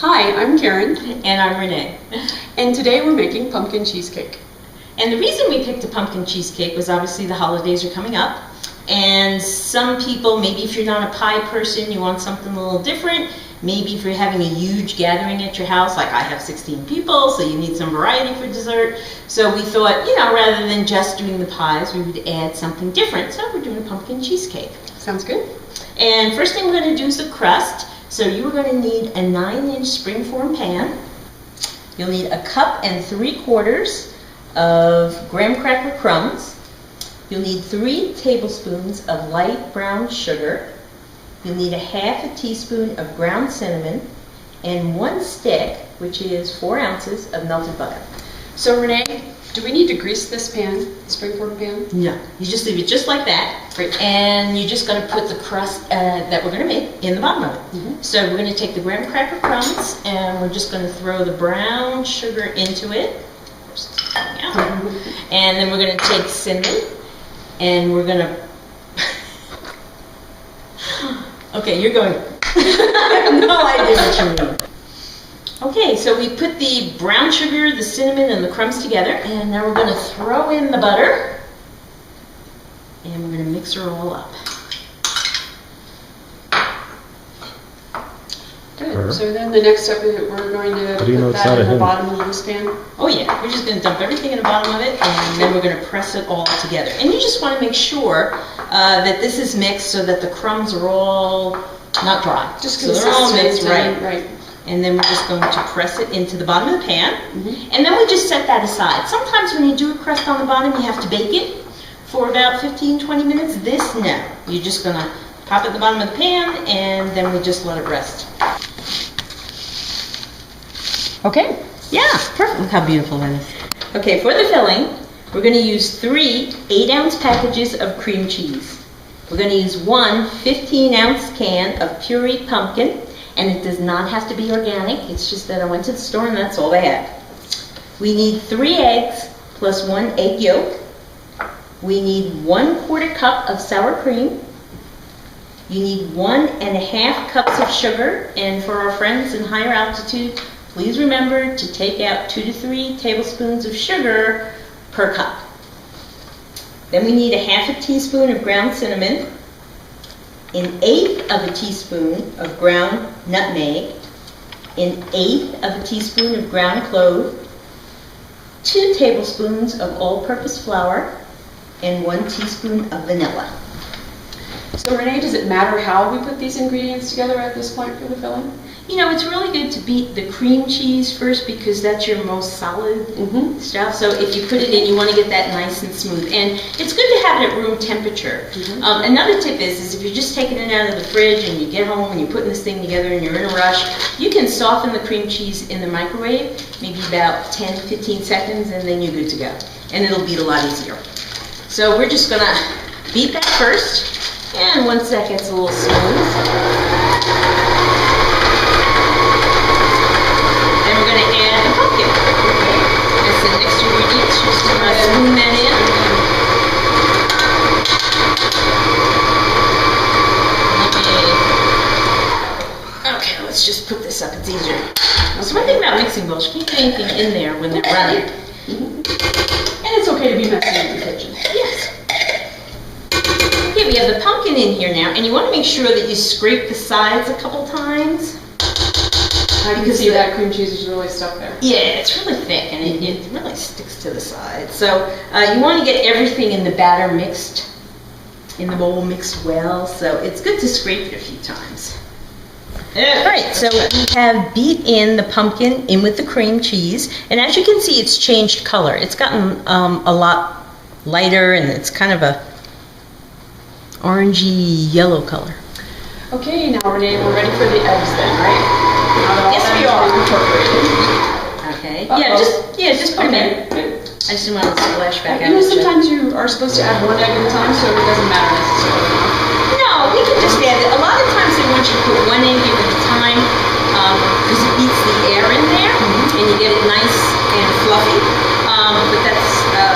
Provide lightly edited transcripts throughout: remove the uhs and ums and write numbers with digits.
Hi, I'm Karen. And I'm Renee. And today we're making pumpkin cheesecake. And the reason we picked a pumpkin cheesecake was obviously the holidays are coming up. And some people, maybe if you're not a pie person, you want something a little different. Maybe if you're having a huge gathering at your house, like I have 16 people, so you need some variety for dessert. So we thought, rather than just doing the pies, we would add something different. So we're doing a pumpkin cheesecake. Sounds good. And first thing we're going to do is the crust. So you are going to need a 9-inch springform pan. You'll need a 1 3/4 cups of graham cracker crumbs. You'll need 3 tablespoons of light brown sugar. You'll need 1/2 teaspoon of ground cinnamon and 1 stick, which is 4 ounces of melted butter. So Renee, do we need to grease this pan, the springform pan? No, you just leave it just like that. Great. And you're just going to put the crust that we're going to make in the bottom of it. So we're going to take the graham cracker crumbs and we're just going to throw the brown sugar into it. And then we're going to take cinnamon and we're going to... Okay, you're going... I have no idea what you mean. Okay, so we put the brown sugar, the cinnamon, and the crumbs together, and now we're going to throw in the butter, and we're going to mix her all up. Good. So then the next step is we're going to put that in the bottom of this pan? Oh yeah, we're just going to dump everything in the bottom of it, and then we're going to press it all together. And you just want to make sure that this is mixed so that the crumbs are all not dry. Just so they're all mixed, right. And then we're just going to press it into the bottom of the pan. And then we just set that aside. Sometimes when you do a crust on the bottom, you have to bake it for about 15-20 minutes. This, no. You're just going to pop it at the bottom of the pan, and then we just let it rest. Okay. Yeah, perfect. Look how beautiful that is. Okay, for the filling, we're going to use 3 8-ounce packages of cream cheese. We're going to use 1 15-ounce can of pureed pumpkin. And it does not have to be organic. It's just that I went to the store and that's all they had. We need 3 eggs plus 1 egg yolk. We need 1/4 cup of sour cream. You need 1.5 cups of sugar. And for our friends in higher altitude, please remember to take out 2 to 3 tablespoons of sugar per cup. Then we need 1/2 teaspoon of ground cinnamon, 1/8 teaspoon of ground nutmeg, 1/8 teaspoon of ground clove, 2 tablespoons of all-purpose flour, and 1 teaspoon of vanilla. So Renee, does it matter how we put these ingredients together at this point for the filling? It's really good to beat the cream cheese first because that's your most solid stuff. So if you put it in, you want to get that nice and smooth. And it's good to have it at room temperature. Another tip is if you're just taking it out of the fridge and you get home and you're putting this thing together and you're in a rush, you can soften the cream cheese in the microwave, maybe about 10-15 seconds, and then you're good to go. And it'll beat a lot easier. So we're just going to beat that first. And once that gets a little smooth, spoon that in. Okay, let's just put this up. It's easier. So one thing about mixing bowls, you can't put anything in there when they're running. And it's okay to be messy in the kitchen. Yes. Okay, we have the pumpkin in here now, and you want to make sure that you scrape the sides a couple times. You can see that cream cheese is really stuck there. Yeah, it's really thick and it really sticks to the side. So you want to get everything in the batter mixed, in the bowl mixed well. So it's good to scrape it a few times. Alright, so we have beat in the pumpkin in with the cream cheese. And as you can see, it's changed color. It's gotten a lot lighter and it's kind of a orangey yellow color. Okay, now Renee, we're ready for the eggs then, right? Yes, we are. Okay. Just put them in. I just didn't want to splash back out. Sometimes you are supposed to add 1 egg at a time, so it doesn't matter necessarily. No, we can just add it. A lot of times they want you to put 1 egg at a time because it beats the air in there, and you get it nice and fluffy.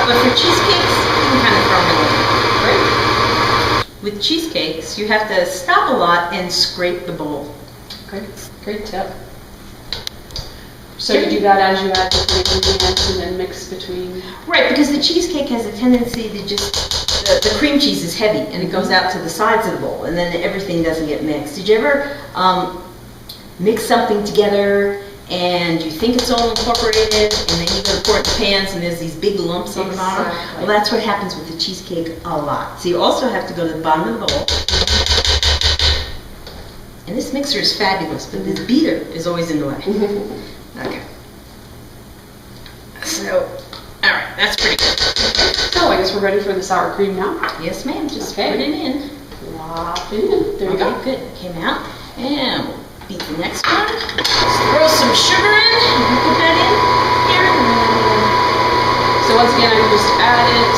But for cheesecakes, you can kind of throw them in. Right? With cheesecakes, you have to stop a lot and scrape the bowl. Great tip. So you do that as you add different ingredients and then mix between? Right, because the cheesecake has a tendency to just, the cream cheese is heavy and it goes out to the sides of the bowl and then everything doesn't get mixed. Did you ever mix something together and you think it's all incorporated and then you go to pour it in the pans and there's these big lumps on the bottom? Well, that's what happens with the cheesecake a lot. So you also have to go to the bottom of the bowl. And this mixer is fabulous, but this beater is always in the way. Okay. So, all right, that's pretty good. So I guess we're ready for the sour cream now? Yes, ma'am. Just put it in. Plop it in. There you go. Good. It came out. And we'll beat the next one. Just throw some sugar in. Put that in here. So once again, I can just add it.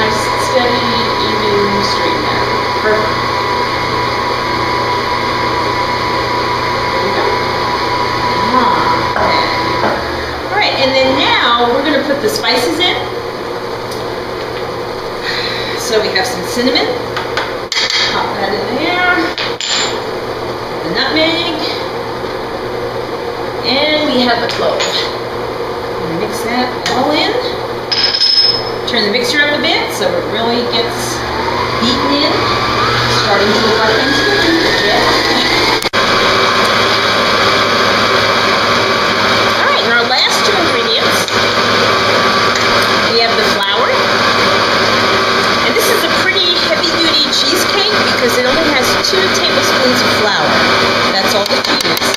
Nice, steady, even stream there. Perfect. Alright, and then now we're going to put the spices in. So we have some cinnamon. Pop that in there. The nutmeg. And we have the clove. I'm going to mix that all in. Turn the mixer up a bit so it really gets beaten in. Starting to look like Thanksgiving. Yeah. Alright, and our last two ingredients, we have the flour. And this is a pretty heavy-duty cheesecake because it only has 2 tablespoons of flour. That's all that you use.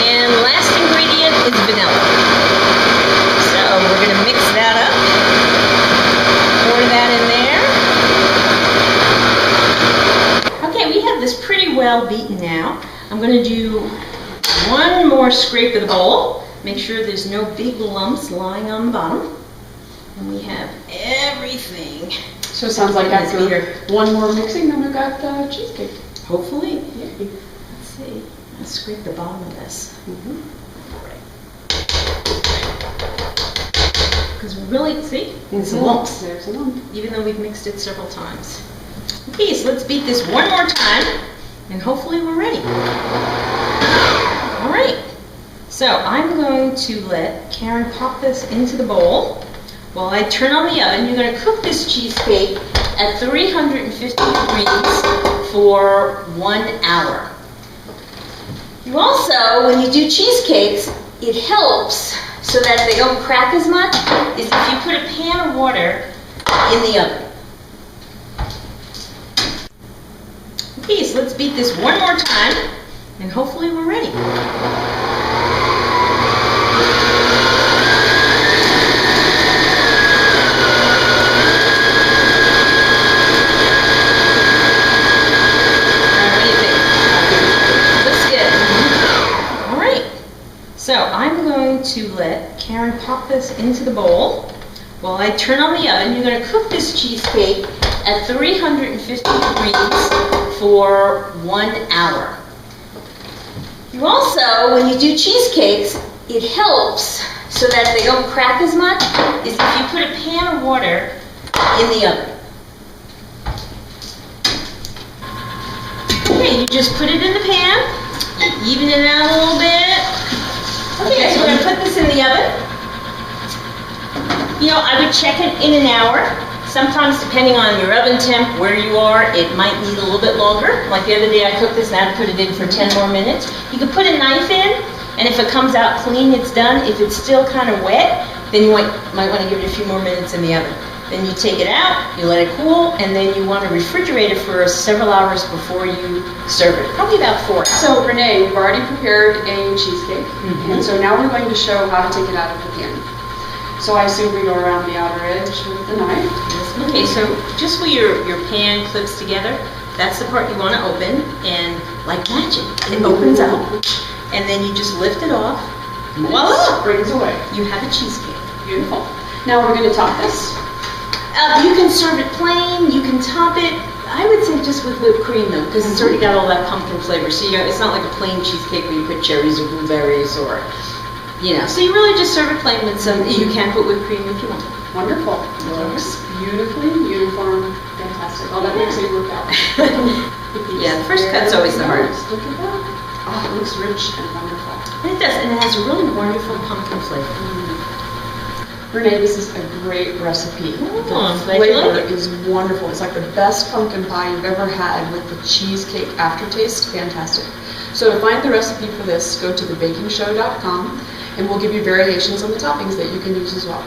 And the last ingredient is vanilla. So we're going to mix that up. Pour that in there. Okay, we have this pretty well beaten now. I'm going to do one more scrape of the bowl. Make sure there's no big lumps lying on the bottom. And we have everything. So it sounds like after one more mixing, then we've got the cheesecake. Hopefully. Yay. Let's see. Let's scrape the bottom of this. Because we really, see? There's lumps. There's a lump. Even though we've mixed it several times. Okay, so let's beat this one more time, and hopefully we're ready. All right. So I'm going to let Karen pop this into the bowl while I turn on the oven. You're going to cook this cheesecake at 350 degrees for 1 hour. You also, when you do cheesecakes, it helps so that they don't crack as much is if you put a pan of water in the oven. Okay, so let's beat this one more time, and hopefully we're ready. So I'm going to let Karen pop this into the bowl while I turn on the oven. You're going to cook this cheesecake at 350 degrees for 1 hour. You also, when you do cheesecakes, it helps so that they don't crack as much is if you put a pan of water in the oven. Okay, you just put it in the pan, you even it out a little bit. Okay, so we're going to put this in the oven. You know, I would check it in an hour. Sometimes, depending on your oven temp, where you are, it might need a little bit longer. Like the other day, I cooked this and I had to put it in for 10 more minutes. You could put a knife in, and if it comes out clean, it's done. If it's still kind of wet, then you might want to give it a few more minutes in the oven. Then you take it out, you let it cool, and then you want to refrigerate it for several hours before you serve it. Probably about 4 hours. So Renee, we've already prepared a cheesecake, and so now we're going to show how to take it out of the pan. So I assume we go around the outer edge with the knife. Okay, so just where your pan clips together, that's the part you want to open, and like magic, it opens up, and then you just lift it off, and voila! Brings away. You have a cheesecake. Beautiful. Now we're going to top this. You can serve it plain, you can top it, I would say just with whipped cream though, because it's already got all that pumpkin flavor. So it's not like a plain cheesecake where you put cherries or blueberries or, so you really just serve it plain with some, you can put whipped cream if you want. Wonderful. Looks beautifully uniform. Fantastic. Oh, that makes it work out. Yeah, the first cut's always the hardest. Look at that. Oh, it looks rich and wonderful. And it does, and it has a really wonderful pumpkin flavor. Renee, this is a great recipe. Oh, The flavor is wonderful. It's like the best pumpkin pie you've ever had with the cheesecake aftertaste. Fantastic. So to find the recipe for this, go to thebakingshow.com and we'll give you variations on the toppings that you can use as well.